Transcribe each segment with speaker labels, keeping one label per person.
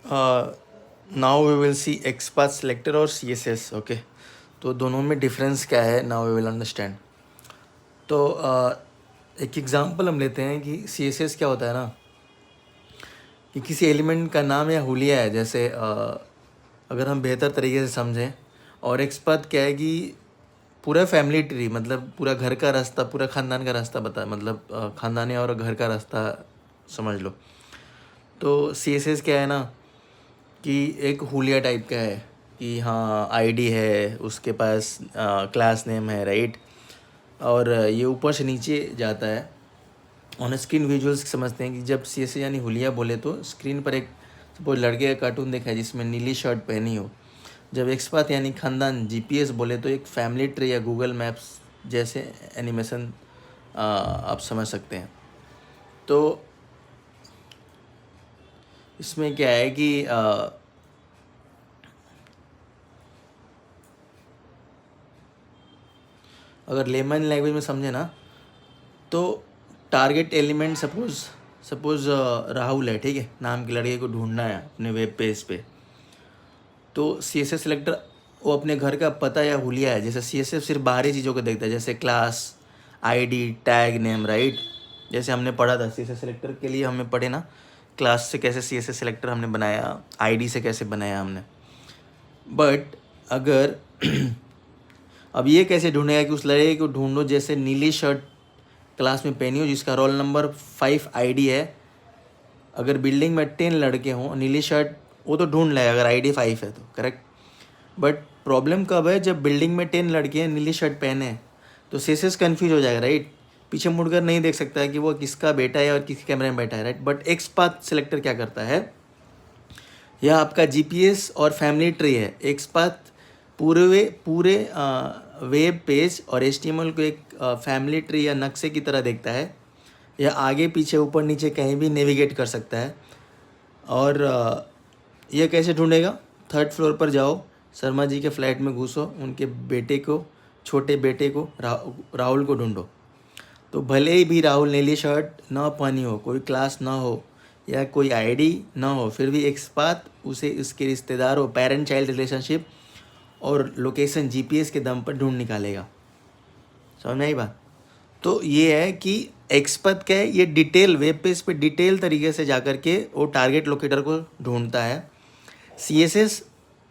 Speaker 1: Now we will see xpath selector और CSS. Okay, तो दोनों में डिफरेंस क्या है, नाउ वी विल अंडरस्टैंड. तो एक एग्जांपल हम लेते हैं कि CSS क्या होता है ना, कि किसी एलिमेंट का नाम या हुलिया है, जैसे अगर हम बेहतर तरीके से समझें. और एक्सपाथ क्या है कि पूरा फैमिली ट्री, मतलब पूरा घर का रास्ता, पूरा ख़ानदान का रास्ता बता, मतलब ख़ानदानी और घर का रास्ता समझ लो. तो CSS क्या है ना, कि एक हुलिया टाइप का है, कि हाँ आईडी है, उसके पास क्लास नेम है, राइट. और ये ऊपर से नीचे जाता है. ऑन स्क्रीन विजुअल्स समझते हैं कि जब CSS यानी हुलिया बोले तो स्क्रीन पर एक सपोज लड़के का कार्टून देखा है जिसमें नीली शर्ट पहनी हो. जब एक्सपाथ यानी खानदान GPS बोले तो एक फैमिली ट्री या गूगल मैप्स जैसे एनिमेशन आप समझ सकते हैं. तो इसमें क्या है कि अगर लेमन लैंग्वेज में समझे ना, तो टारगेट एलिमेंट सपोज राहुल है, ठीक है, नाम के लड़के को ढूंढना है अपने वेब पेज पे. तो CSS सेलेक्टर वो अपने घर का पता या हुलिया है. जैसे CSS सिर्फ बाहरी चीज़ों को देखता है, जैसे class, ID, tag name, right. जैसे हमने पढ़ा था CSS सेलेक्टर के लिए, हमें पढ़े ना क्लास से कैसे CSS सेलेक्टर हमने बनाया, आईडी से कैसे बनाया हमने. बट अगर अब ये कैसे ढूंढेगा कि उस लड़के को ढूंढो जैसे नीली शर्ट क्लास में पहनी हो, जिसका रोल नंबर 5 आईडी है. अगर बिल्डिंग में 10 लड़के हों, नीली शर्ट, वो तो ढूंढ लेगा अगर आईडी 5 है तो, करेक्ट. बट प्रॉब्लम कब है, जब बिल्डिंग में 10 लड़के हैं, नीली शर्ट पहने हैं, तो CSS कन्फ्यूज हो जाएगा, राइट. पीछे मुड़कर नहीं देख सकता है कि वो किसका बेटा है और किसके कैमरे में बैठा है, राइट. बट एक्सपाथ सिलेक्टर क्या करता है, यह आपका GPS और फैमिली ट्री है. एक्सपाथ पूरे वेब पेज और HTML को एक फैमिली ट्री या नक्शे की तरह देखता है. यह आगे पीछे ऊपर नीचे कहीं भी नेविगेट कर सकता है. और यह कैसे ढूंढेगा, 3rd फ्लोर पर जाओ, शर्मा जी के फ्लैट में घुसो, उनके बेटे को, छोटे बेटे को, राहुल को ढूंढो. तो भले ही भी राहुल नीली शर्ट ना पहनी हो, कोई क्लास ना हो या कोई आईडी ना हो, फिर भी एक्सपाथ उसे उसके रिश्तेदार हो, पेरेंट चाइल्ड रिलेशनशिप और लोकेशन GPS के दम पर ढूंढ निकालेगा. समझ में आई बात. तो ये है कि एक्सपाथ क्या है, ये डिटेल वेब पेज पे डिटेल तरीके से जाकर के वो टारगेट लोकेटर को ढूंढता है. CSS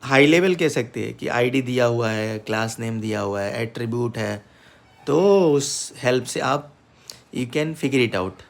Speaker 1: हाई लेवल कह सकते हैं कि आईडी दिया हुआ है, क्लास नेम दिया हुआ है, एट्रीब्यूट है, तो उस हेल्प से आप you can figure it out.